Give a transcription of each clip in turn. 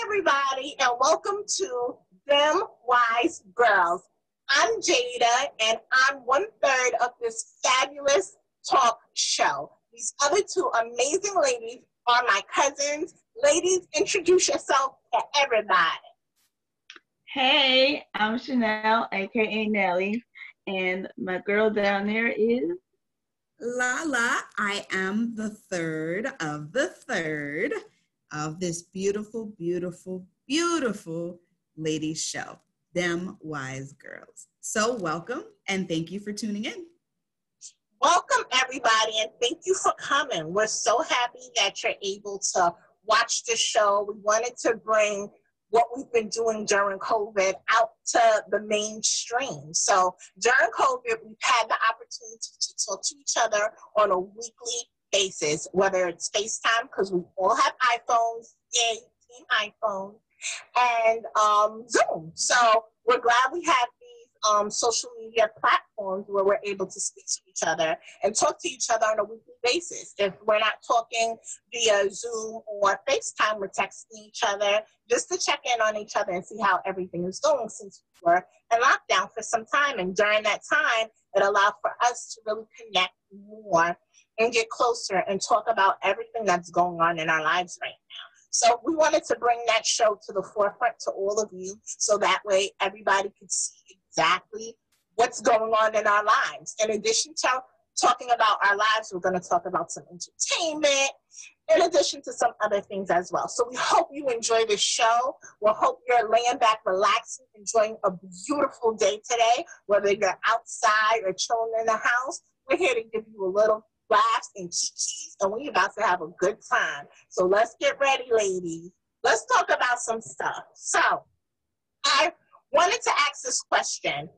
everybody, and welcome to Them Wise Girls. I'm Jada, and I'm 1/3 of this fabulous talk show. These other two amazing ladies are my cousins. Ladies, introduce yourself to everybody. Hey, I'm Chanel, aka Nelly, and my girl down there is Lala. I am the third of this beautiful, beautiful, beautiful ladies show, Them Wise Girls. So welcome and thank you for tuning in. Welcome, everybody, and thank you for coming. We're so happy that you're able to watch the show. We wanted to bring what we've been doing during COVID out to the mainstream. So during COVID, we've had the opportunity to talk to each other on a weekly basis, whether it's FaceTime, because we all have iPhones, yay, team iPhone, and Zoom. So we're glad we have these social media platforms where we're able to speak to each other and talk to each other on a weekly basis. If we're not talking via Zoom or FaceTime, we're texting each other just to check in on each other and see how everything is going, since we were in lockdown for some time. And during that time, it allowed for us to really connect more and get closer and talk about everything that's going on in our lives right now. So we wanted to bring that show to the forefront to all of you, so that way everybody could see exactly what's going on in our lives. In addition to talking about our lives, we're going to talk about some entertainment, in addition to some other things as well. So we hope you enjoy the show. We hope you're laying back, relaxing, enjoying a beautiful day today, whether you're outside or chilling in the house. We're here to give you a little laughs and chi-chis, and we're about to have a good time. So let's get ready, ladies. Let's talk about some stuff. So I wanted to ask this question.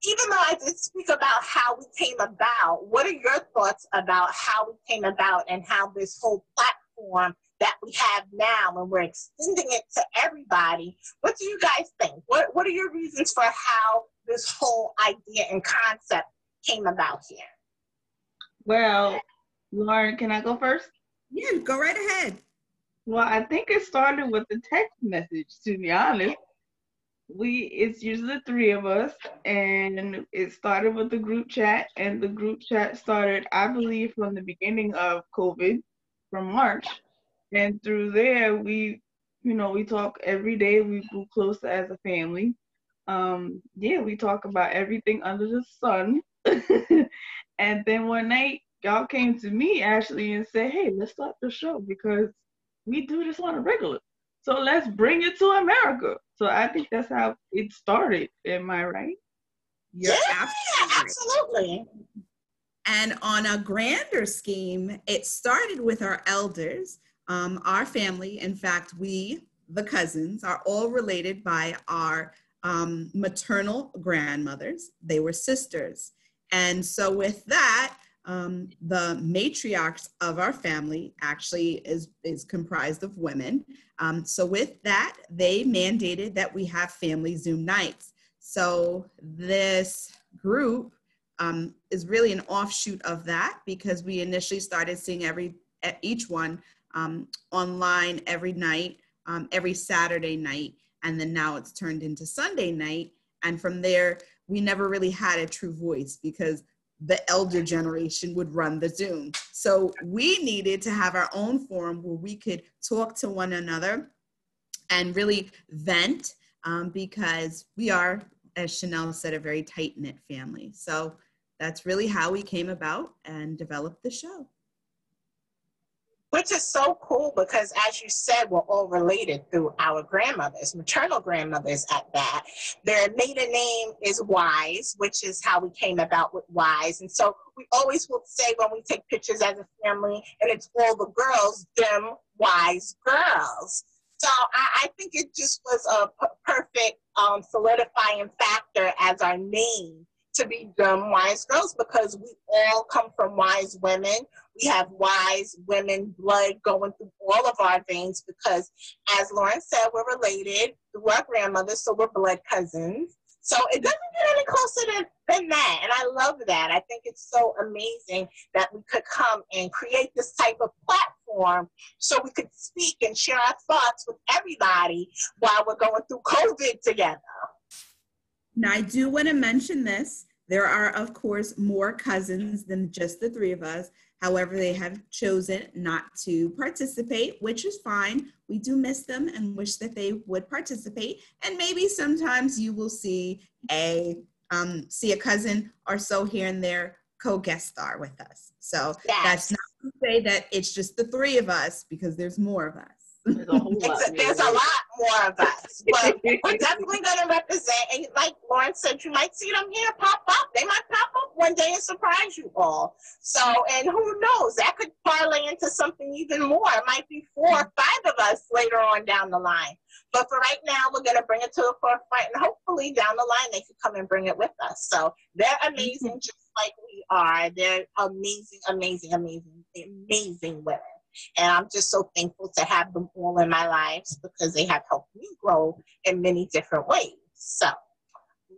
Even though I did speak about how we came about, what are your thoughts about how we came about and how this whole platform that we have now, and we're extending it to everybody, what do you guys think? What are your reasons for how this whole idea and concept came about here? well, Lauren, can I go first? Yeah, go right ahead. Well, I think it started with a text message, to be honest. It's usually the three of us, and it started with the group chat, and the group chat started, I believe, from the beginning of COVID, from March. And through there, we talk every day. We grew closer as a family. We talk about everything under the sun. And then one night, y'all came to me actually and said, "Hey, let's start the show because we do this on a regular. So let's bring it to America." So I think that's how it started. Am I right? You're Absolutely. And on a grander scheme, it started with our elders, our family. In fact, we, the cousins, are all related by our maternal grandmothers. They were sisters. And so with that, the matriarchs of our family actually is comprised of women. So with that, they mandated that we have family Zoom nights. So this group is really an offshoot of that, because we initially started seeing each one online every night, every Saturday night, and then now it's turned into Sunday night. And from there, we never really had a true voice because the elder generation would run the Zoom. So we needed to have our own forum where we could talk to one another and really vent, because we are, as Chanel said, a very tight-knit family. So that's really how we came about and developed the show. Which is so cool because, as you said, we're all related through our grandmothers, maternal grandmothers at that. Their maiden name is Wise, which is how we came about with Wise. And so we always will say when we take pictures as a family, and it's all the girls, Them Wise Girls. So I think it just was a perfect solidifying factor as our name to be Them Wise Girls, because we all come from wise women. We have wise women blood going through all of our veins because, as Lauren said, we're related through our grandmothers, so we're blood cousins. So it doesn't get any closer than that. And I love that. I think it's so amazing that we could come and create this type of platform so we could speak and share our thoughts with everybody while we're going through COVID together. Now, I do want to mention this. There are, of course, more cousins than just the three of us. However, they have chosen not to participate, which is fine. We do miss them and wish that they would participate. And maybe sometimes you will see a cousin or so here and there co-guest star with us. So yes. That's not to say that it's just the three of us, because there's more of us. There's a lot more of us, but we're definitely going to represent. And like Lauren said, you might see them here pop up. They might pop up one day and surprise you all. So, and who knows? That could parlay into something even more. It might be 4 or 5 of us later on down the line. But for right now, we're going to bring it to the forefront, and hopefully down the line they can come and bring it with us. So they're amazing, just like we are. They're amazing, amazing, amazing, amazing women. And I'm just so thankful to have them all in my lives because they have helped me grow in many different ways. So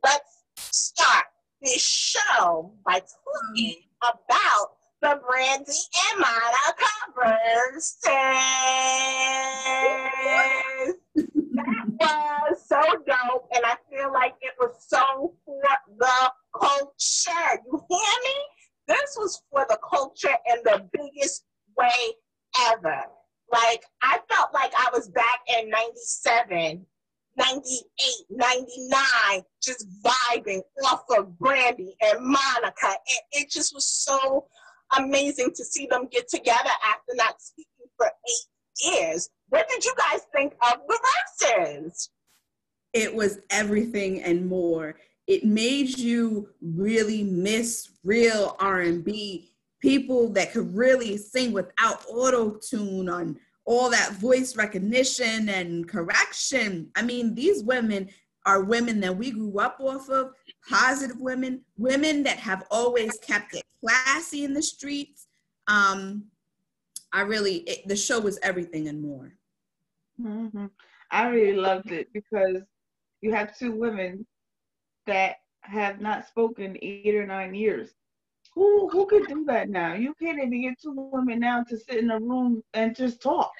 let's start this show by talking about the Brandy and Monica Verzuz. That was so dope, and I feel like it was so for the culture. You hear me? This was for the culture in the biggest way ever. Like, I felt like I was back in 97, 98, 99, just vibing off of Brandy and Monica. And it just was so amazing to see them get together after not speaking for 8 years. What did you guys think of the Verzuz? It was everything and more. It made you really miss real R&B, people that could really sing without auto-tune on all that voice recognition and correction. I mean, these women are women that we grew up off of, positive women, women that have always kept it classy in the streets. The show was everything and more. Mm-hmm. I really loved it because you have 2 women that have not spoken 8 or 9 years. Who could do that now? You can't even get 2 women now to sit in a room and just talk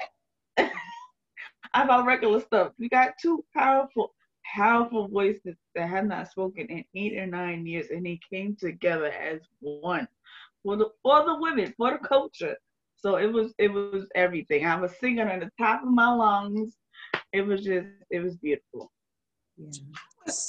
about regular stuff. We got 2 powerful voices that have not spoken in 8 or 9 years, and they came together as one for the women, for the culture. So it was everything. I was singing on the top of my lungs. It was beautiful. Yeah.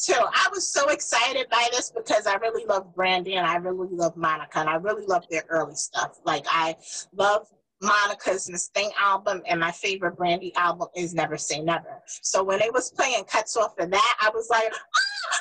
Too. I was so excited by this because I really love Brandy and I really love Monica and I really love their early stuff. Like, I love Monica's Miss Thing album, and my favorite Brandy album is Never Say Never. So when they was playing cuts off of that, I was like, I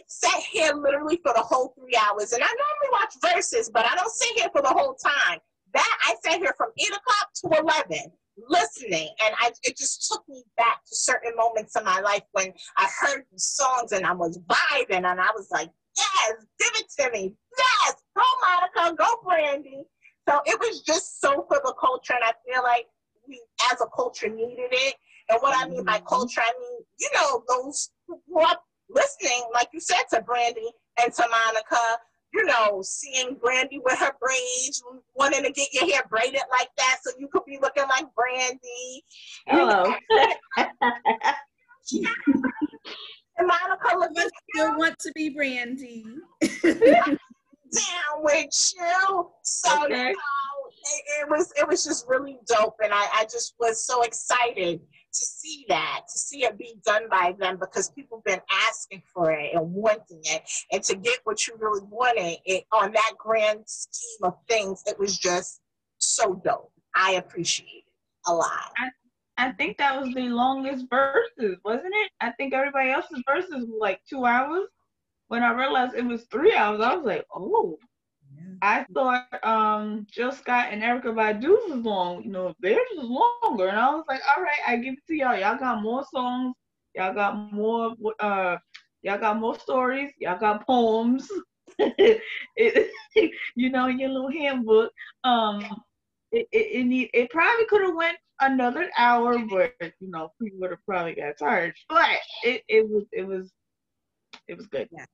sat here literally for the whole 3 hours. And I normally watch Verzuz, but I don't sit here for the whole time. That I sat here from 8 o'clock to 11. Listening, and it just took me back to certain moments in my life when I heard these songs and I was vibing and I was like, yes, give it to me, yes, go Monica, go Brandy. So it was just so for the culture, and I feel like we as a culture needed it. And what I mean by culture, I mean, you know, those who grew up listening, like you said, to Brandy and to Monica, you know, seeing Brandy with her braids, wanting to get your hair braided like that so you could be looking like Brandy. Hello. And Monica I still want to be Brandy. Down with you. So, okay. You know, it was just really dope. And I just was so excited to see it be done by them, because people have been asking for it and wanting it, and to get what you really wanted it on that grand scheme of things, it was just so dope. I appreciate it a lot. I think that was the longest Verzuz, wasn't it? I think everybody else's Verzuz was like 2 hours. When I realized it was 3 hours, I was like, oh. I thought Jill Scott and Erykah Badu's was long. You know, theirs was longer. And I was like, all right, I give it to y'all. Y'all got more songs. Y'all got more stories. Y'all got poems. You know, in your little handbook. It probably could have went another hour, but you know, people would have probably got tired. But it was It was good. Yeah.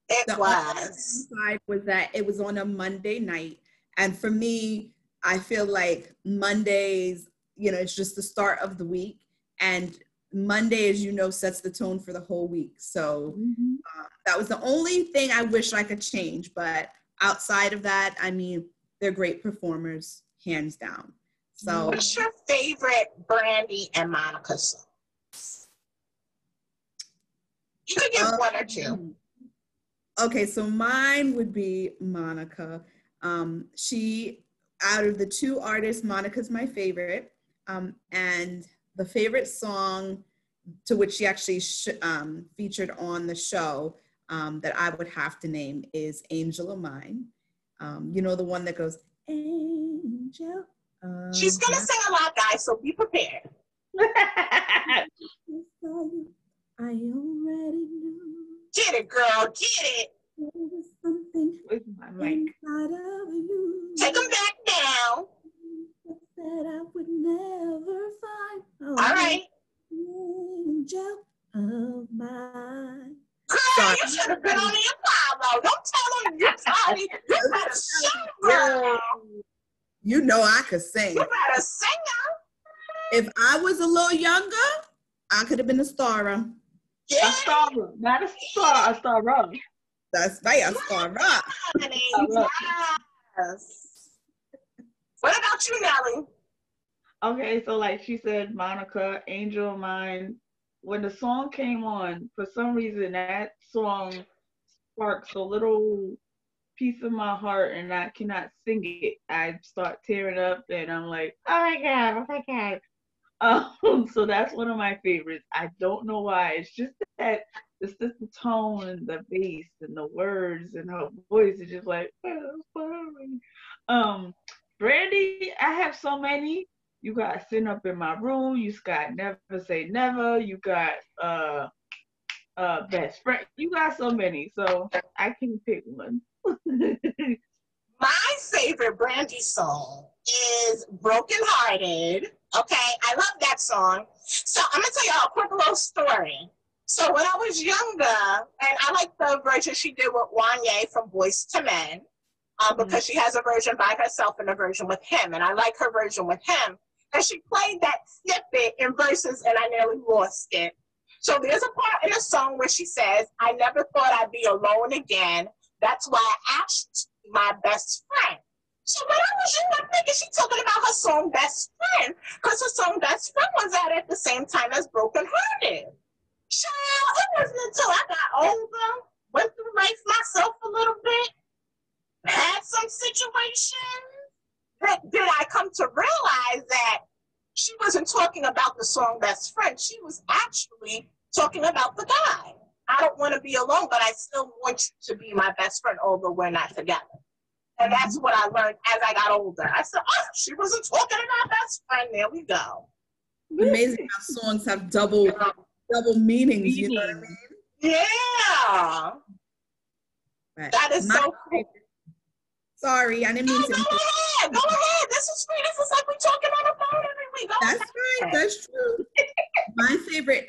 It was. Side was that it was on a Monday night. And for me, I feel like Mondays, you know, it's just the start of the week. And Monday, as you know, sets the tone for the whole week. So that was the only thing I wish I could change. But outside of that, I mean, they're great performers, hands down. So, what's your favorite Brandy and Monica song? You could give one or two. Okay, so mine would be Monica. She, out of the two artists, Monica's my favorite. And the favorite song to which she actually featured on the show that I would have to name is Angel of Mine. You know, the one that goes, Angel. She's going to sing a lot, guys, so be prepared. I already knew. Get it, girl, get it. There was something inside of you. Take them back down. That I would never find. All right. Angel of mine. Girl, you should have been on the Apollo. Don't tell them you're tired. You better sing, girl. You know I could sing. You better sing. If I was a little younger, I could have been a starer. Yeah. A star, not a star, a star. That's right, a starer. Yes. What about you, Nelly? Okay, so like she said, Monica, Angel of Mine. When the song came on, for some reason that song sparks a little piece of my heart, and I cannot sing it. I start tearing up, and I'm like, oh my god, oh my god. So that's one of my favorites. I don't know why. It's just the tone and the bass and the words and her voice is just like, Brandy, I have so many. You got Sitting Up in My Room. You got Never Say Never. You got Best Friend. You got so many. So I can pick one. My favorite Brandy song is Broken Hearted. Okay, I love that song. So I'm going to tell y'all a quick little story. So when I was younger, and I like the version she did with Wanye from Boyz II Men, because she has a version by herself and a version with him, and I like her version with him. And she played that snippet in verses, and I nearly lost it. So there's a part in the song where she says, I never thought I'd be alone again. That's why I asked my best friend. So when I was young, I'm thinking she's talking about her song Best Friend, because her song Best Friend was out at the same time as Broken Hearted. Child, it wasn't until I got older, went through life myself a little bit, had some situations, that did I come to realize that she wasn't talking about the song Best Friend. She was actually talking about the guy. I don't want to be alone, but I still want you to be my best friend, although we're not together. And that's what I learned as I got older. I said, oh, she wasn't talking about best friend. There we go. Amazing how songs have double meanings, you know what I mean? Yeah. Right. That is so cool. Sorry, I didn't mean to. Go ahead. This is free. This is like we're talking on the phone every week. That's right. That's true. My favorite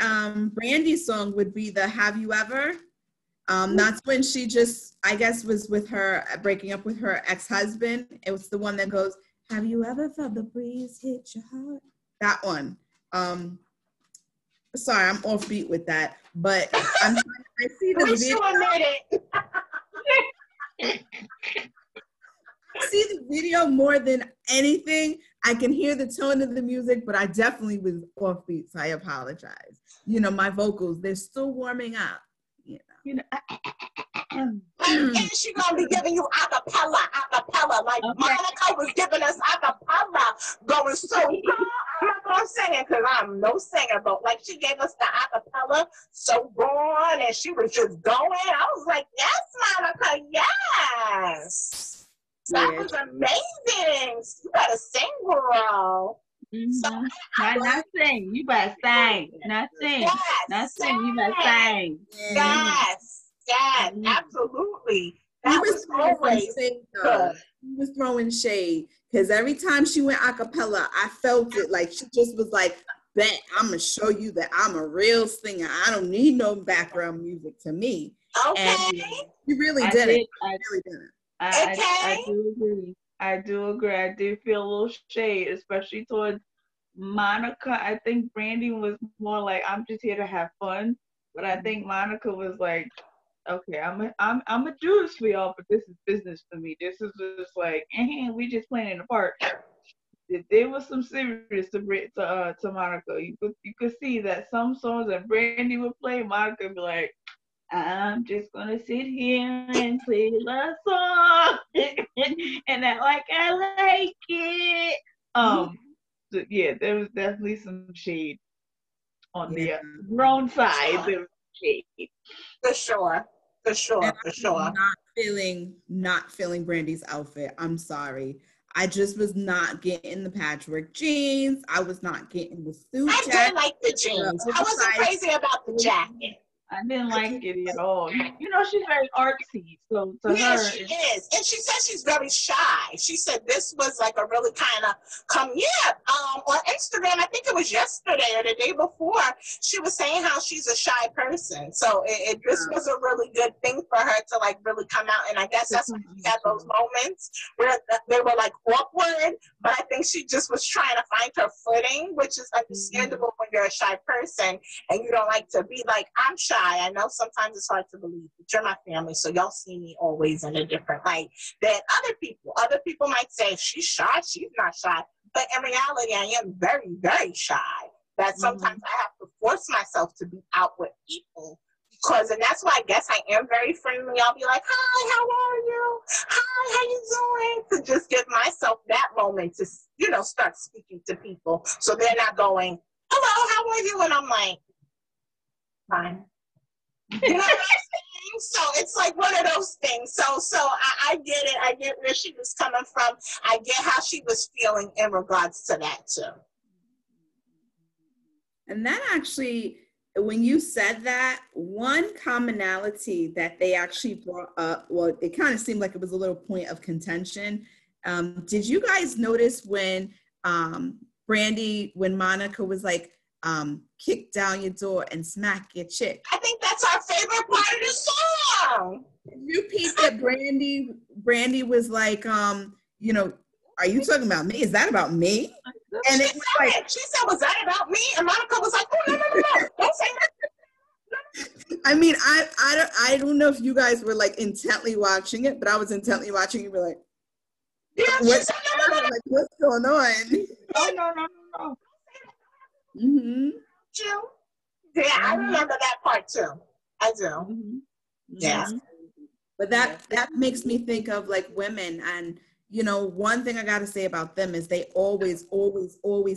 Brandy song would be the Have You Ever? That's when she just, I guess, was with her, breaking up with her ex-husband. It was the one that goes, have you ever felt the breeze hit your heart? That one. Sorry, I'm offbeat with that, but I see the video. I see the video more than anything. I can hear the tone of the music, but I definitely was offbeat, so I apologize. You know, my vocals, they're still warming up. And she's gonna be giving you acapella, like Monica was giving us acapella, going so good. I'm not gonna sing it because I'm no singer, but like she gave us the acapella so going, and she was just going. I was like, yes, Monica, yes. That was amazing. You better sing, girl. So, not sing. You better sing. Not sing. Yes, not sing. You better sing. Yes, absolutely. That was always good. He was throwing shade because every time she went a cappella, I felt it. Like she just was like, bet I'm gonna show you that I'm a real singer. I don't need no background music to me. Okay. And you really I didn't. did. You really didn't. I do agree. I do agree. I did feel a little shade, especially towards Monica. I think Brandy was more like, I'm just here to have fun. But I think Monica was like, okay, I'm a do this for y'all, but this is business for me. This is just like, we just playing in the park. If there was some serious to Monica, you could see that some songs that Brandy would play, Monica would be like, I'm just gonna sit here and play the song and act like I like it. So yeah, there was definitely some shade on the grown side. There was shade. For sure. For sure. And For I sure. was not feeling Brandy's outfit. I'm sorry. I just was not getting the patchwork jeans. I was not getting the suit I jacket. did like the jeans. I wasn't crazy about the jacket. I didn't like it at all. You know, she's very artsy, so to Yeah, her, she is. And she said she's very shy. She said this was like a really kind of on Instagram, I think it was yesterday or the day before, she was saying how she's a shy person. So this was a really good thing for her to like really come out. And I guess that's when she had those moments where they were like awkward, but I think she just was trying to find her footing, which is understandable when you're a shy person and you don't like to be like, I'm shy. I know sometimes it's hard to believe, but you're my family, so y'all see me always in a different light than other people. Other people might say, she's shy, she's not shy. But in reality, I am very, very shy. That sometimes I have to force myself to be out with people and that's why I guess I am very friendly. I'll be like, hi, how are you? Hi, how you doing? To just give myself that moment to, start speaking to people. So they're not going, hello, how are you? And I'm like, fine. You know what I'm saying? So it's like one of those things. So I get it. I get where she was coming from. I get how she was feeling in regards to that too. And that actually, when you said that, one commonality that they actually brought up, well, it kind of seemed like it was a little point of contention. Did you guys notice when when Monica was like, kick down your door and smack your chick? I think that's our favorite part of the song. You peeped that Brandy was like, are you talking about me? Is that about me? And she said, was that about me? And Monica was like, oh, no, don't say that. I mean, I don't know if you guys were like intently watching it, but I was intently watching it. We're like, what's going on? Oh, no. Mm-hmm. Yeah, I remember that part too. I do. Mm-hmm. Yeah. But that makes me think of like women, and one thing I got to say about them is they always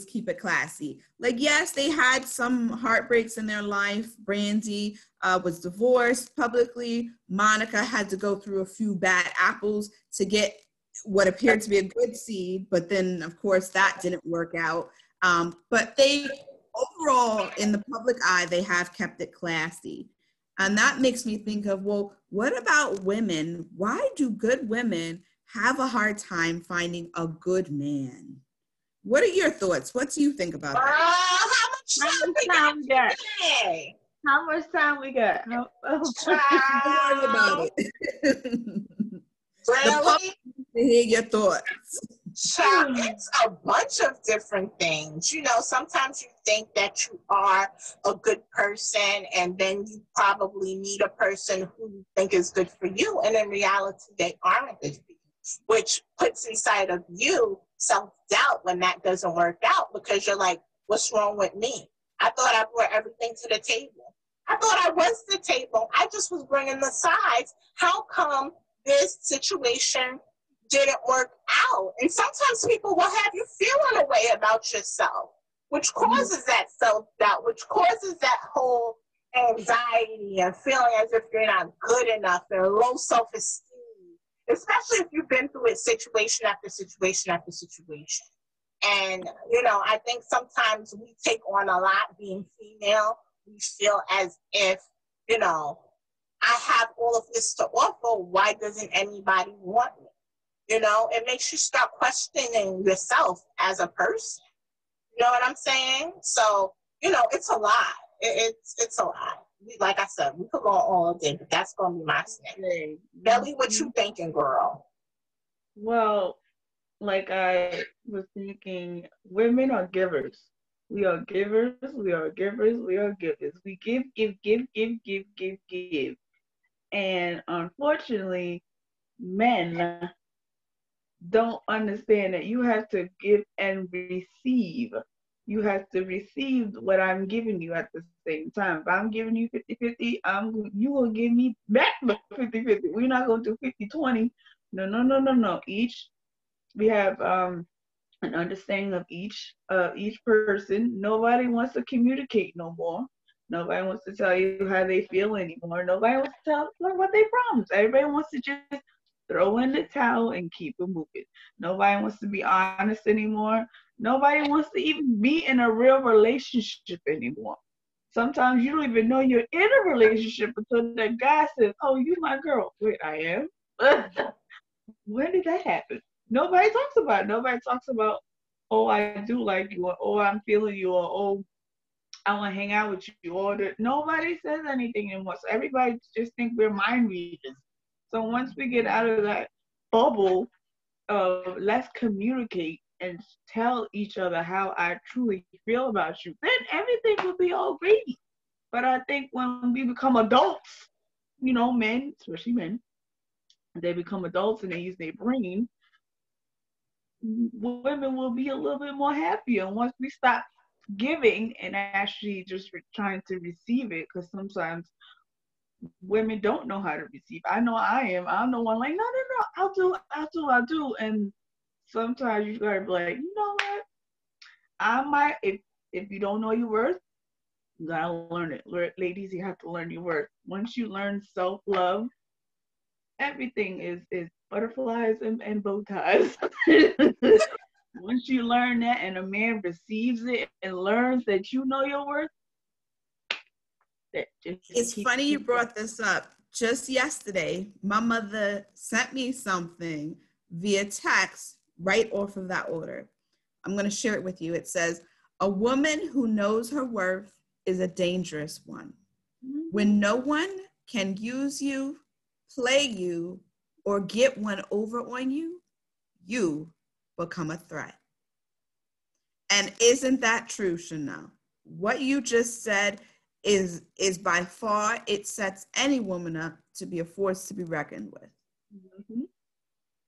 keep it classy. Like, yes, they had some heartbreaks in their life. Brandy was divorced publicly. Monica had to go through a few bad apples to get what appeared to be a good seed, but then of course that didn't work out. But they overall, in the public eye, they have kept it classy. And that makes me think of, well, what about women? Why do good women have a hard time finding a good man? What are your thoughts? What do you think about that? How much time we got? How much time we got? Don't worry about it. Really? To hear your thoughts. It's a bunch of different things. Sometimes you think that you are a good person, and then you probably meet a person who you think is good for you, and in reality, they aren't good for you, which puts inside of you self-doubt when that doesn't work out, because you're like, what's wrong with me? I thought I brought everything to the table. I thought I was the table. I just was bringing the sides. How come this situation didn't work out? And sometimes people will have you feeling a way about yourself, which causes that self-doubt, which causes that whole anxiety and feeling as if you're not good enough and low self-esteem, especially if you've been through it situation after situation after situation. And, I think sometimes we take on a lot being female. We feel as if, I have all of this to offer. Why doesn't anybody want me? It makes you start questioning yourself as a person. You know what I'm saying? So, it's a lot. It's a lot. like I said, we could go all day, but that's gonna be my snack. Belly, what you thinking, girl? Well, like I was thinking, women are givers. We are givers, we are givers, we are givers. We give, give, give, give, give, give, give. And unfortunately, men don't understand that you have to give and receive. You have to receive what I'm giving you at the same time. If I'm giving you 50-50, you will give me back the 50-50. We're not going to do 50-20. No, no, no, no, no. We have an understanding of each person. Nobody wants to communicate no more. Nobody wants to tell you how they feel anymore. Nobody wants to tell what they promise. Everybody wants to just throw in the towel and keep it moving. Nobody wants to be honest anymore. Nobody wants to even be in a real relationship anymore. Sometimes you don't even know you're in a relationship until that guy says, "Oh, you my girl." Wait, I am? When did that happen? Nobody talks about it. Nobody talks about, "Oh, I do like you," or "Oh, I'm feeling you," or "Oh, I want to hang out with you," or nobody says anything anymore. So everybody just think we're mind readers. So once we get out of that bubble of let's communicate and tell each other how I truly feel about you, then everything will be all gravy. But I think when we become adults, men, especially men, they become adults and they use their brain, women will be a little bit more happier. And once we stop giving and actually just trying to receive it, because sometimes women don't know how to receive. I know I am. I'm the one like, no, I'll do. And sometimes you gotta be like, you know what? I might, if you don't know your worth, you gotta learn it. Ladies, you have to learn your worth. Once you learn self-love, everything is butterflies and bow ties. Once you learn that and a man receives it and learns that you know your worth, it's funny you brought this up. Just yesterday, my mother sent me something via text right off of that order. I'm going to share it with you. It says, "A woman who knows her worth is a dangerous one. When no one can use you, play you, or get one over on you, you become a threat." And isn't that true, Chanel? What you just said is by far, it sets any woman up to be a force to be reckoned with. Mm-hmm.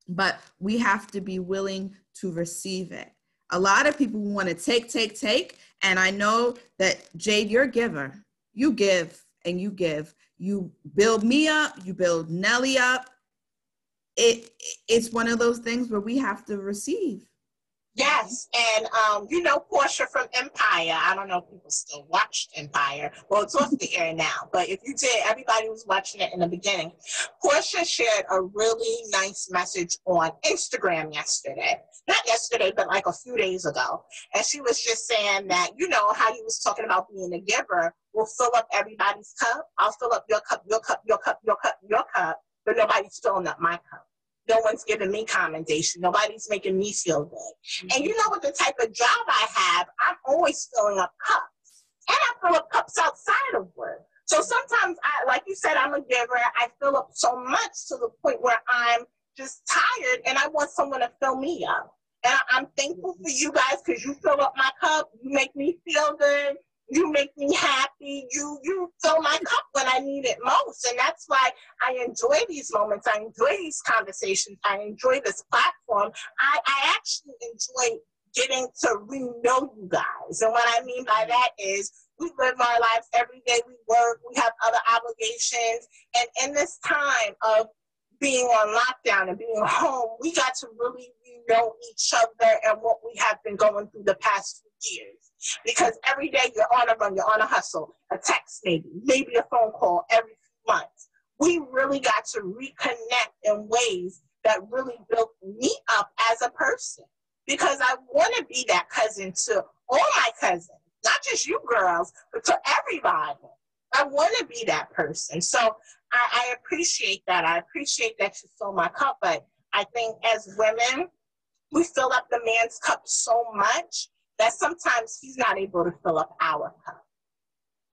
But we have to be willing to receive it. A lot of people want to take, and I know that, Jade, you're a giver. You give and you give. You build me up, you build Nelly up. It's one of those things where we have to receive. Yes, and Portia from Empire. I don't know if people still watched Empire. Well, it's off the air now, but if you did, everybody was watching it in the beginning. Portia shared a really nice message on Instagram yesterday. Not yesterday, but like a few days ago. And she was just saying that, how you was talking about being a giver will fill up everybody's cup. I'll fill up your cup, your cup, your cup, your cup, your cup, but nobody's filling up my cup. No one's giving me commendation. Nobody's making me feel good. Mm-hmm. And with the type of job I have, I'm always filling up cups. And I fill up cups outside of work. So sometimes, like you said, I'm a giver. I fill up so much to the point where I'm just tired and I want someone to fill me up. And I'm thankful for you guys because you fill up my cup. You make me feel good. You make me happy. You fill my cup when I need it most. And that's why I enjoy these moments. I enjoy these conversations. I enjoy this platform. I actually enjoy getting to re-know you guys. And what I mean by that is we live our lives every day. We work. We have other obligations. And in this time of being on lockdown and being home, we got to really know each other and what we have been going through the past few years. Because every day you're on a run, you're on a hustle, a text maybe a phone call every few months. We really got to reconnect in ways that really built me up as a person. Because I want to be that cousin to all my cousins, not just you girls, but to everybody. I want to be that person. So I appreciate that. I appreciate that you fill my cup. But I think as women, we fill up the man's cup so much that sometimes he's not able to fill up our cup.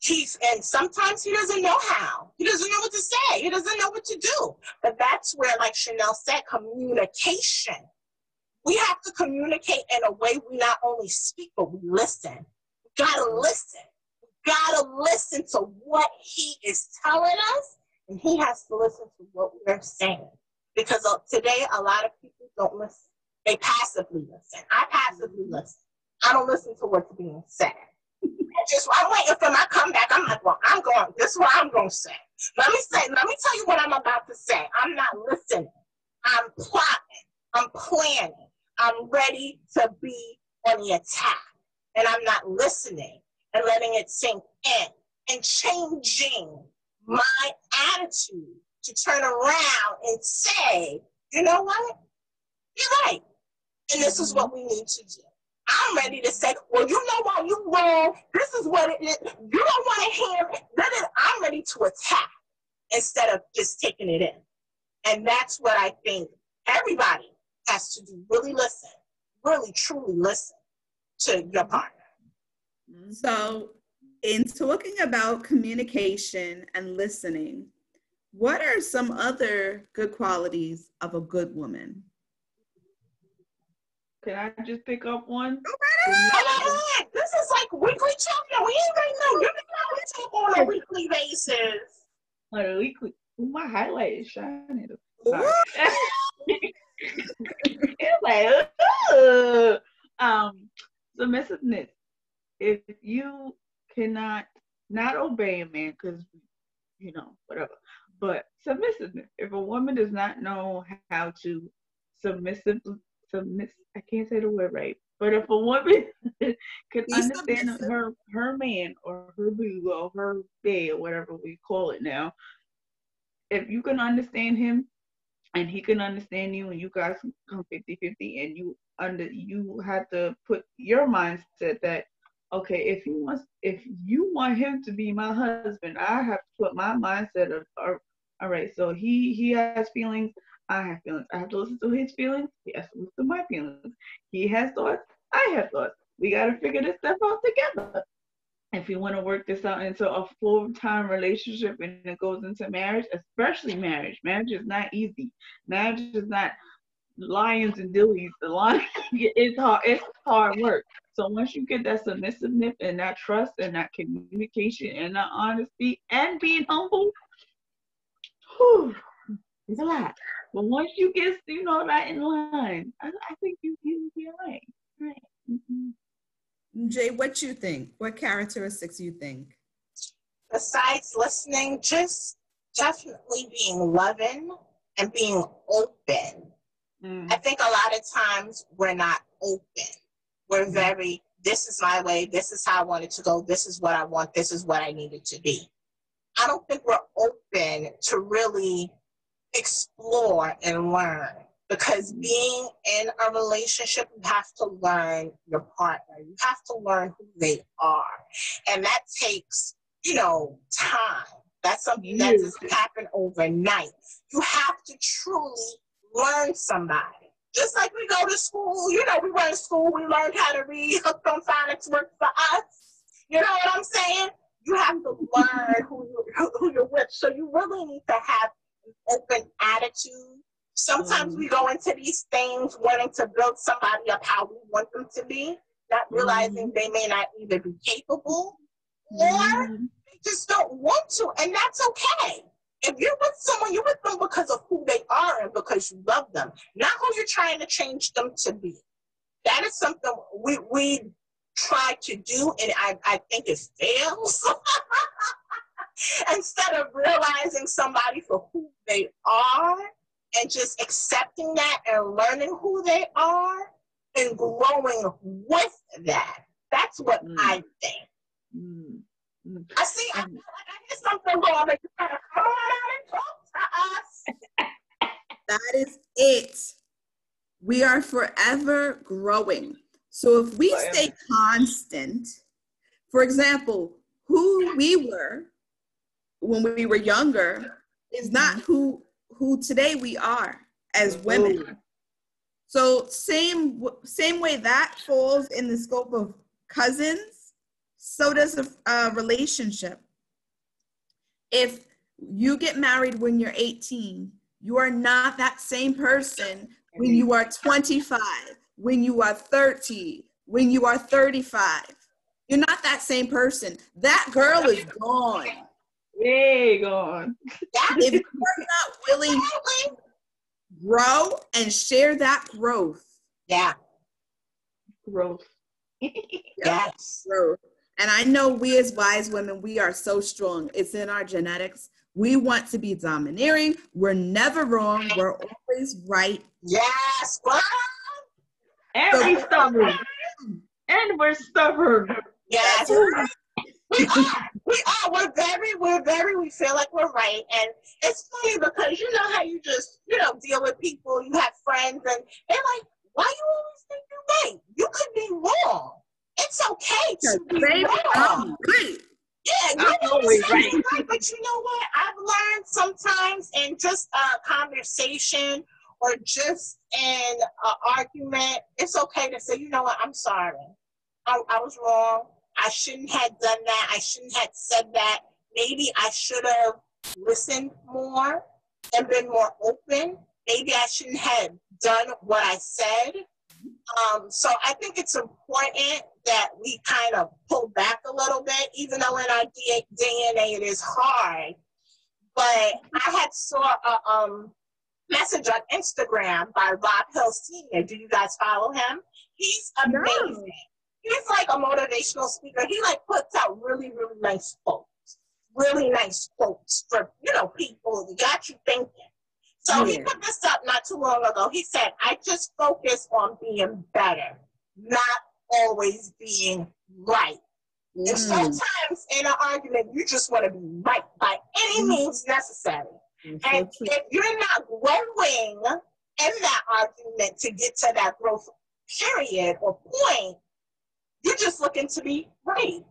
And sometimes he doesn't know how. He doesn't know what to say. He doesn't know what to do. But that's where, like Chanel said, communication. We have to communicate in a way we not only speak, but we listen. We gotta listen. We gotta listen to what he is telling us, and he has to listen to what we're saying. Because today, a lot of people don't listen. They passively listen. I passively listen. I don't listen to what's being said. I'm waiting for my comeback. I'm like, well, this is what I'm going to say. Let me tell you what I'm about to say. I'm not listening. I'm plotting. I'm planning. I'm ready to be on the attack. And I'm not listening and letting it sink in and changing my attitude to turn around and say, you know what? You're right. And this is what we need to do. I'm ready to say, well, you know why you wrong. This is what it is. You don't want to hear it. Then I'm ready to attack instead of just taking it in. And that's what I think everybody has to do. Really listen. Really, truly listen to your partner. So in talking about communication and listening, what are some other good qualities of a good woman? Can I just pick up one? This is like weekly talk. We ain't right now. You know we talk on a weekly basis. On a weekly. My highlight is shining. It's like, submissiveness. If you cannot not obey a man, because whatever, but submissiveness. If a woman does not know how to submit, I can't say the word right, but if a woman can understand her man or her boo or her bae or whatever we call it now, if you can understand him and he can understand you and you guys come 50-50 and you have to put your mindset that, okay, if you want him to be my husband, I have to put my mindset of, all right, so he has feelings, I have feelings. I have to listen to his feelings. He has to listen to my feelings. He has thoughts. I have thoughts. We got to figure this stuff out together. If you want to work this out into a full-time relationship and it goes into marriage, especially marriage is not easy. Marriage is not lions and dillies. It's hard. It's hard work. So once you get that submissiveness and that trust and that communication and that honesty and being humble, it's a lot. But once you get, that in line, I think you'll be all right. Right. Mm-hmm. Jay, what you think? What characteristics you think? Besides listening, just definitely being loving and being open. I think a lot of times we're not open. We're very, this is my way, this is how I want it to go, this is what I want, this is what I need it to be. I don't think we're open to really explore and learn, because being in a relationship, you have to learn your partner. You have to learn who they are. And that takes, time. That's something that doesn't happen overnight. You have to truly learn somebody. Just like we go to school, we went to school, we learned how to read, hooked on phonics worked for us. You know what I'm saying? You have to learn who you're with. So you really need to have an open attitude. Sometimes we go into these things wanting to build somebody up how we want them to be, not realizing they may not either be capable or they just don't want to, and that's okay. If you're with someone, you're with them because of who they are and because you love them, not who you're trying to change them to be. That is something we try to do, and I think it fails. Instead of realizing somebody for who they are and just accepting that and learning who they are and growing with that. That's what I think. I see, I hear something wrong, but you gotta come on out and talk to us. That is it. We are forever growing. So if we stay constant, for example, who we were when we were younger is not who today we are as women. So same way that falls in the scope of cousins, So does a relationship. If you get married when you're 18, you are not that same person when you are 25, when you are 30, when you are 35. You're not that same person. That girl is gone. Way gone. If you're not willing to grow and share that growth. Yeah. Growth. Yes. Growth. And I know we as wise women, we are so strong. It's in our genetics. We want to be domineering. We're never wrong. We're always right. Yes. What? And we're stubborn. And we're stubborn. Yes. We feel like we're right. And it's funny because you know how you just, deal with people, you have friends, and they're like, why you always think you're right? You could be wrong. It's okay to be wrong. Yeah, you're always right. But you know what? I've learned sometimes in just a conversation or just in an argument, it's okay to say, you know what, I'm sorry. I was wrong. I shouldn't have done that. I shouldn't have said that. Maybe I should have listened more and been more open. Maybe I shouldn't have done what I said. So I think it's important that we kind of pull back a little bit, even though in our DNA it is hard. But I had saw a message on Instagram by Rob Hill Sr. Do you guys follow him? He's amazing. No. He's like a motivational speaker. He like puts out really, really nice quotes for, people that got you thinking. So he put this up not too long ago. He said, I just focus on being better, not always being right. And sometimes in an argument, you just want to be right by any means necessary. And if you're not growing in that argument to get to that growth period or point, you're just looking to be right.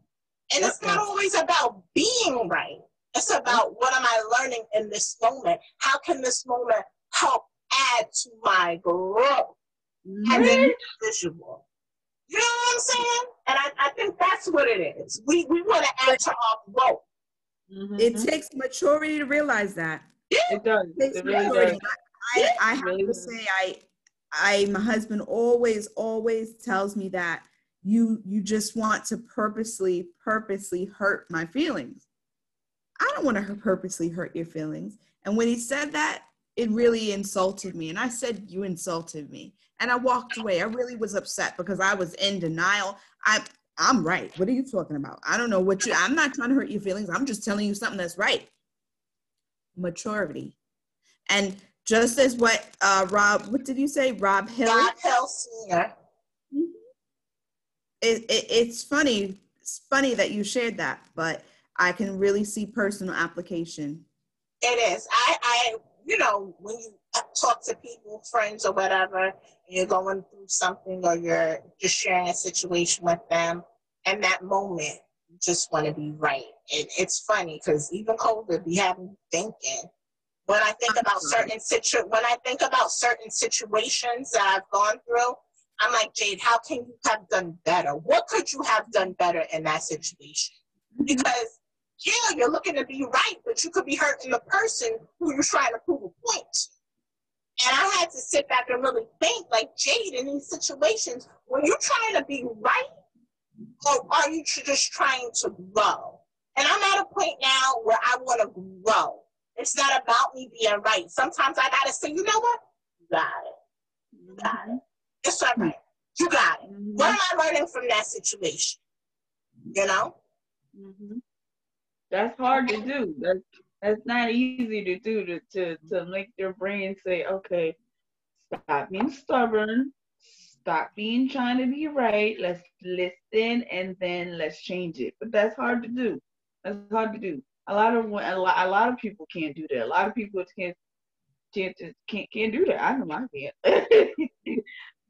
And it's not always about being right. It's about what am I learning in this moment? How can this moment help add to my growth as an individual? You know what I'm saying? And I think that's what it is. We want to add to our growth. It takes maturity to realize that. Yeah. It does. It really does. I have to say, my husband always tells me that you just want to purposely hurt my feelings. I don't want to purposely hurt your feelings. And when he said that, it really insulted me. And I said, you insulted me. And I walked away. I really was upset because I was in denial. I'm right. What are you talking about? I don't know I'm not trying to hurt your feelings. I'm just telling you something that's right. Maturity. And just as what what did you say? Rob Hill? Rob Hill Sr. It's funny. It's funny that you shared that, but I can really see personal application. It is. I when you talk to people, friends or whatever, and you're going through something or you're just sharing a situation with them, and that moment, you just want to be right. And it's funny because even COVID be having me thinking. When I think about certain situations that I've gone through, I'm like, Jade, how can you have done better? What could you have done better in that situation? Because you're looking to be right, but you could be hurting the person who you're trying to prove a point to. And I had to sit back and really think, like, Jade, in these situations, were you trying to be right, or are you just trying to grow? And I'm at a point now where I want to grow. It's not about me being right. Sometimes I got to say, you know what? You got it. You got it. It's all right. You got it. What am I learning from that situation? That's hard to do. That's not easy to do, to make your brain say, okay, stop being stubborn, stop being trying to be right, let's listen, and then let's change it. But that's hard to do. A lot of people can't do that. A lot of people can't do that. I know I can't.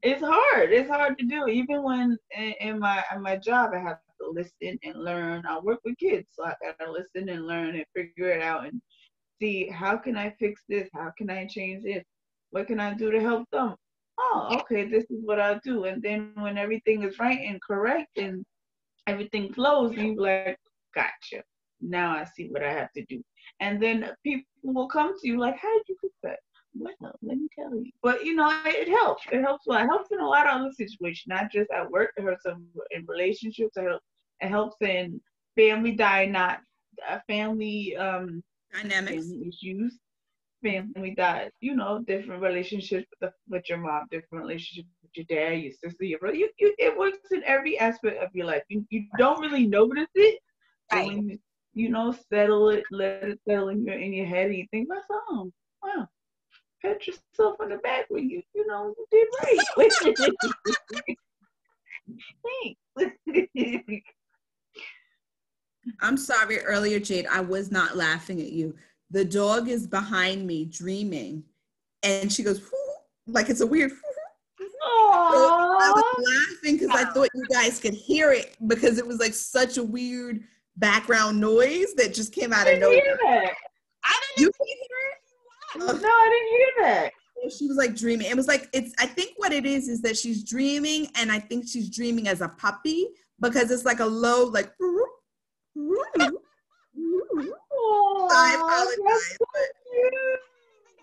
It's hard. It's hard to do. Even when in my job, I have to listen and learn. I work with kids, so I gotta listen and learn and figure it out and see, how can I fix this? How can I change this? What can I do to help them? Oh, okay, this is what I'll do. And then when everything is right and correct, and everything flows, and you be like, gotcha. Now I see what I have to do. And then people will come to you like, how did you fix that? Well, let me tell you. But you know, it helps. It helps a lot. It helps in a lot of other situations, not just at work. It helps in relationships. It helps in family family Dynamics. family issues, family that, you know, different relationships with your mom, different relationships with your dad, your sister, your brother. It works in every aspect of your life. You don't really notice it, but Right. when you know, settle it, let it settle in your head, and you think, oh, wow, pat yourself on the back when you know you did right. Thanks. I'm sorry earlier, Jade, I was not laughing at you. The dog is behind me dreaming, and she goes, "Whoo," like it's a weird. So I was Aww. laughing because I thought you guys could hear it because it was like such a weird background noise that just came I out of didn't hear nowhere. that. I You didn't can hear it? No, I didn't hear that. She was like dreaming. It was like I think what it is that she's dreaming, and I think she's dreaming as a puppy because it's like a low like. I Aww, that's apologize, so but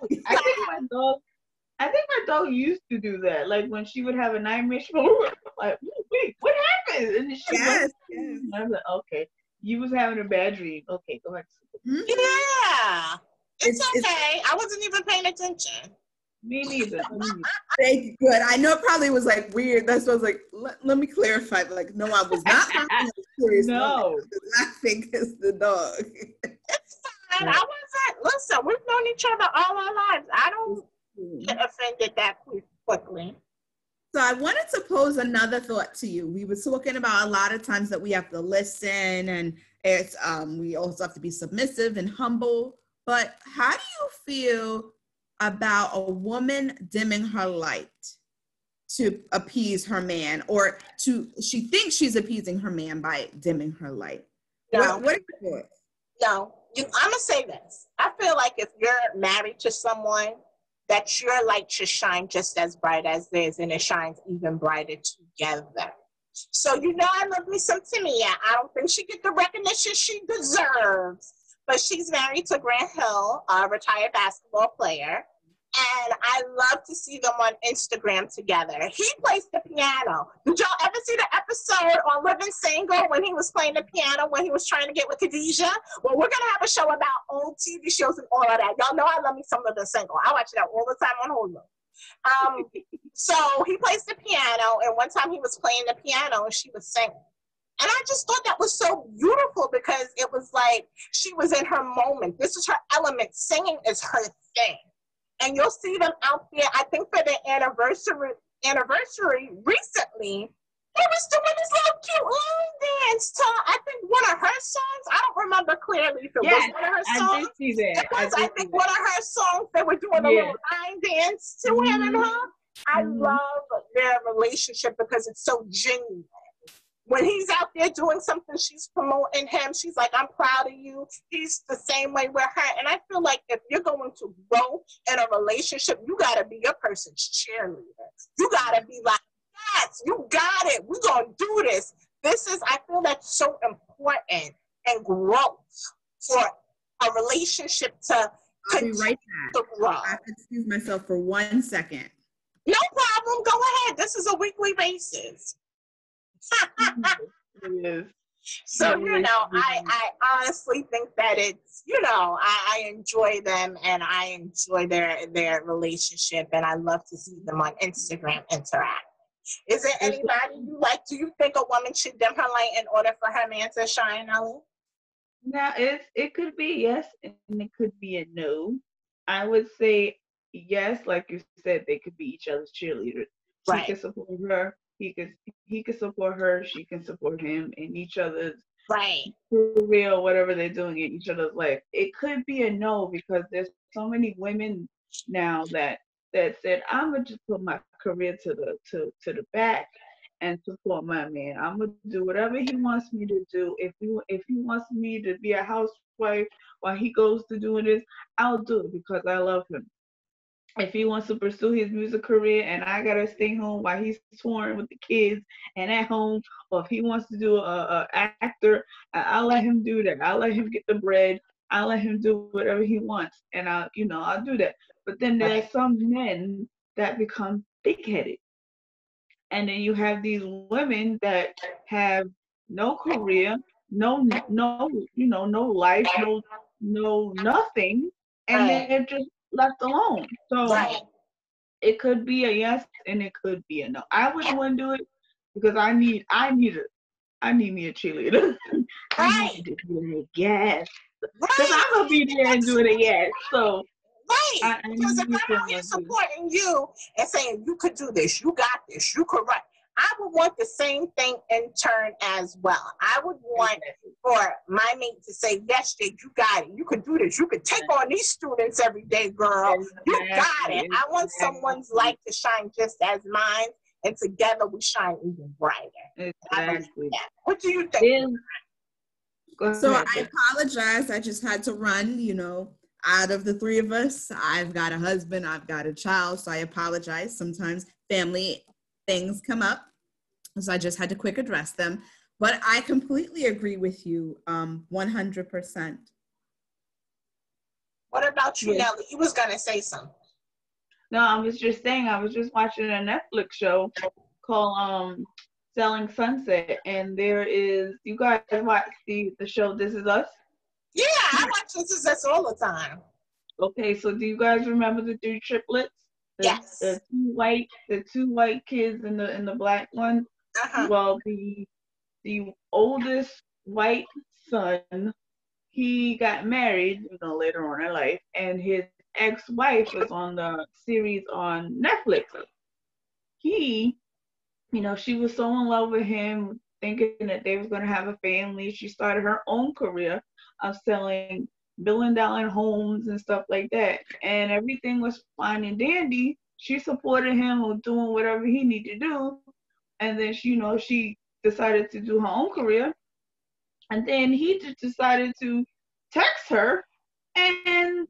cute. I think my dog used to do that. Like when she would have a nightmare, she would like, wait, what happened? And then she yes, went, and I was like, okay, you was having a bad dream. Okay, go ahead. Yeah. It's it's okay. I wasn't even paying attention. Me neither. thank you. Good. I know it probably was like weird. That's why I was like, let me clarify. Like, no, I was not laughing at the serious moment. I No. was laughing because the dog. It's fine. I wasn't. Listen, we've known each other all our lives. I don't get offended that quickly. So I wanted to pose another thought to you. We were talking about a lot of times that we have to listen, and it's we also have to be submissive and humble. But how do you feel about a woman dimming her light to appease her man, or she thinks she's appeasing her man by dimming her light? No. What are your thoughts? No. I'm gonna say this. I feel like if you're married to someone, that your light should shine just as bright as theirs, and it shines even brighter together. So I love me some Tamia. I don't think she get the recognition she deserves, but she's married to Grant Hill, a retired basketball player. And I love to see them on Instagram together. He plays the piano. Did y'all ever see the episode on Living Single when he was playing the piano when he was trying to get with Khadijah? Well, we're going to have a show about old TV shows and all of that. Y'all know I love me some Living Single. I watch that all the time on Hulu. So he plays the piano, and one time he was playing the piano and she was singing. And I just thought that was so beautiful because it was like she was in her moment. This is her element. Singing is her thing. And you'll see them out there, I think for their anniversary recently, they was doing this little cute line dance to, I think, one of her songs. I don't remember clearly if it was one of her songs. I did see that. I think one of her songs, they were doing a little line dance to him and her. I love their relationship because it's so genuine. When he's out there doing something, she's promoting him. She's like, I'm proud of you. He's the same way with her. And I feel like if you're going to grow in a relationship, you got to be your person's cheerleader. You got to be like, yes, you got it. We're going to do this. I feel that's so important and growth for a relationship to I'll be right back. to grow. I have to excuse myself for 1 second. No problem. Go ahead. This is a weekly basis. Yes. So, I honestly think that it's, I enjoy them and I enjoy their relationship, and I love to see them on Instagram interact. Is there anybody you like? Do you think a woman should dim her light in order for her man to shine, Ellie? Now it could be yes and it could be a no. I would say yes, like you said, they could be each other's cheerleaders. Right. He can support her. He can support her. She can support him in each other's career, whatever they're doing in each other's life. It could be a no because there's so many women now that said, I'm gonna just put my career to the back and support my man. I'm gonna do whatever he wants me to do. If he wants me to be a housewife while he goes to doing this, I'll do it because I love him. if he wants to pursue his music career and I gotta stay home while he's touring with the kids and at home, or if he wants to do a actor, I'll let him do that. I'll let him get the bread. I'll let him do whatever he wants, and I'll do that. But then there's some men that become big headed, and then you have these women that have no career, no life, no nothing, and Right. they're just left alone. So Right. it could be a yes and it could be a no. I wouldn't want to do it because I need me a cheerleader. I Right. need to do a yes. Because Right. I'm gonna be there and doing a yes. So Right. I Because if need I'm out here someone to. supporting you and saying you could do this, you got this, you could write, I would want the same thing in turn as well. I would want for my mate to say, yes, Jake, you got it. You could do this. You could take on these students every day, girl. You got it. I want someone's light to shine just as mine, and together we shine even brighter. Exactly. What do you think? So I apologize. I just had to run, out of the three of us, I've got a husband, I've got a child. So I apologize. Sometimes family things come up. So I just had to quick address them. But I completely agree with you 100%. What about you, Nelly? You was going to say something. No, I was just saying, I was just watching a Netflix show called Selling Sunset, and there is, you guys watch the show This Is Us? Yeah, I watch This Is Us all the time. Okay, so do you guys remember the three triplets? Yes. The two white kids and the black one. Uh-huh. Well, the oldest white son, he got married, later on in life, and his ex-wife was on the series on Netflix. He, she was so in love with him, thinking that they was gonna have a family. She started her own career of selling billion-dollar homes and stuff like that, and everything was fine and dandy. She supported him with doing whatever he needed to do, and then she decided to do her own career, and then he just decided to text her and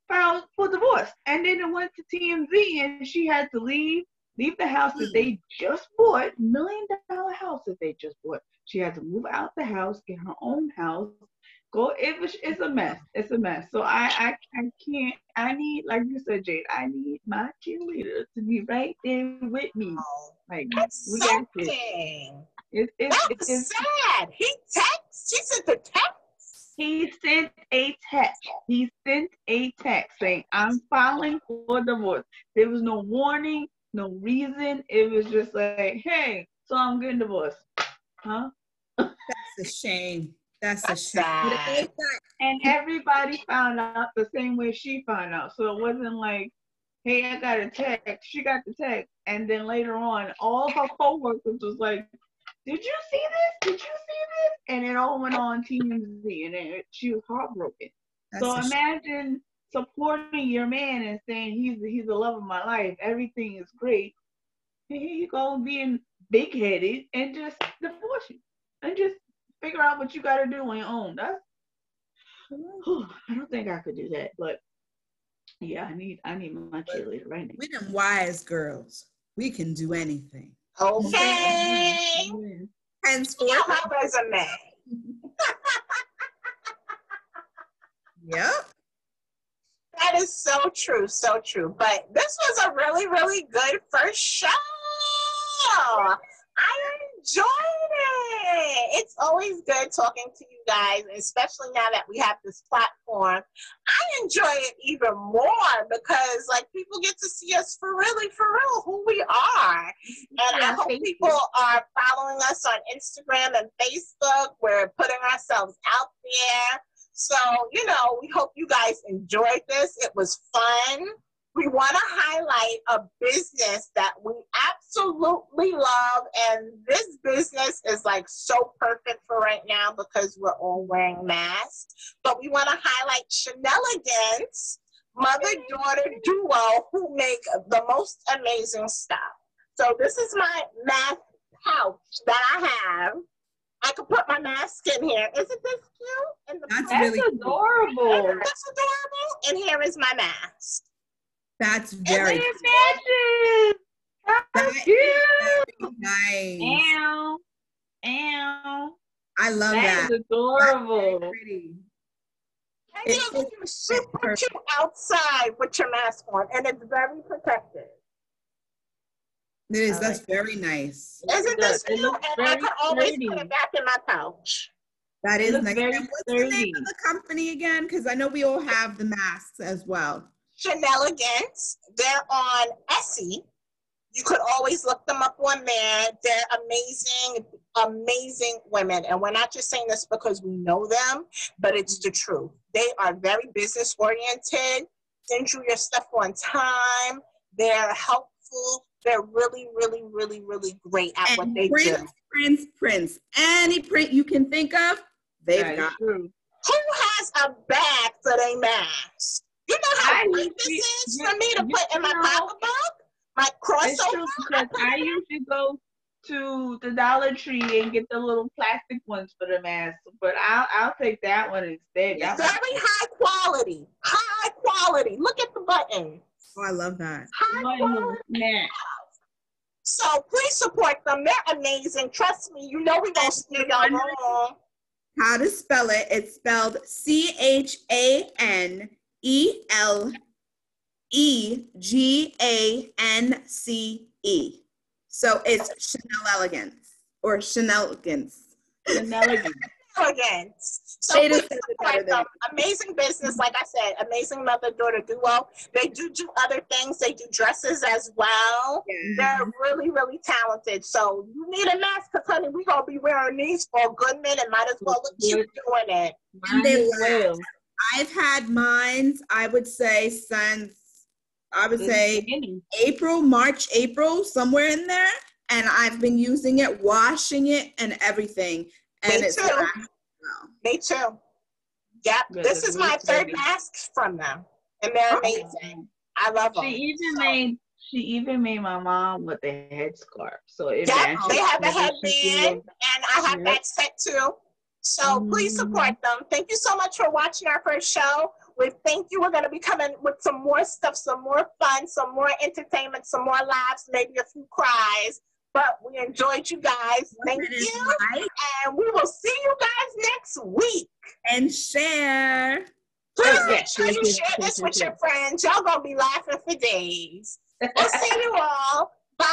filed for divorce, and then it went to TMZ, and she had to leave the house that they just bought, $1 million house that they just bought. She had to move out the house, get her own house. It's a mess. It's a mess. So I can't. I need, like you said, Jade. I need my cheerleader to be right there with me. Like we got this. It's sad. He texts. She sent the text. He sent a text saying, "I'm filing for divorce." There was no warning, no reason. It was just like, "Hey, so I'm getting divorced." Huh? That's a shame. That's a shame. Sad. And everybody found out the same way she found out. So it wasn't like, "Hey, I got a text." She got the text. And then later on, all her coworkers was like, "Did you see this? Did you see this?" And it all went on TMZ, and she was heartbroken. So imagine supporting your man and saying he's the love of my life, everything is great. And here you go being big headed and just divorce you and just figure out what you got to do on your own. I don't think I could do that, but yeah, I need my cheerleader right now. We them wise girls. We can do anything. Okay. Henceforth. My resume. Yep. That is so true, so true. But this was a really, really good first show. I enjoyed it. It's always good talking to you guys, especially now that we have this platform. I enjoy it even more because, people get to see us for real, who we are. And I hope people are following us on Instagram and Facebook. We're putting ourselves out there. So, we hope you guys enjoyed this. It was fun. We want to highlight a business that we absolutely love. And this business is so perfect for right now because we're all wearing masks. But we want to highlight Chanel-a-Gents, mother-daughter duo who make the most amazing stuff. So this is my mask pouch that I have. I could put my mask in here. Isn't this cute? That's really adorable. That's adorable. And here is my mask. That's very It cute. matches. How cute. Very nice. Ow. Ow. I love That that. is adorable. Very pretty. And you look super cute outside with your mask on, and it's very protected. It is. That's very nice. Isn't this It cute? looks And I very can always sturdy. put it back in my pouch. That is looks nice. very And what's the name sturdy. of the company again? Because I know we all have the masks as well. Chanel Against. They're on Etsy. You could always look them up on there. They're amazing, amazing women. And we're not just saying this because we know them, but it's the truth. They are very business oriented, send you your stuff on time. They're helpful. They're really, really, really, really great at what they do. Prince. Any print you can think of, they've got. True. Who has a bag for their mask? You know how great this is for me to put in my pocketbook? My crossover? It's true, because I usually go to the Dollar Tree and get the little plastic ones for the mask, but I'll take that one instead. It's very high quality. High quality. Look at the button. Oh, I love that. High quality. So please support them. They're amazing. Trust me. You know we don't steer y'all wrong. How to spell it? It's spelled CHANELEGANCE. So it's Chanel Elegance or Chanel Elegance. So please support them. Amazing business, like I said, amazing mother-daughter duo. They do other things. They do dresses as well. Yeah. They're really, really talented. So you need a mask because, honey, we're going to be wearing these for a good minute. Might as well look cute doing it. And they last. I've had mine, I would say, since, March, April, somewhere in there. And I've been using it, washing it, and everything. And Me too. Me too. Yep. This is my third mask from them. And they're amazing. I love them. She even made my mom with a headscarf. So it matches. They have a headband, and I have that set too. So please support them. Thank you so much for watching our first show. We're going to be coming with some more stuff, some more fun, some more entertainment, some more laughs, maybe a few cries. But we enjoyed you guys. Thank you. And we will see you guys next week. And share. Please make sure you share this with your friends. Y'all going to be laughing for days. We'll see you all. Bye.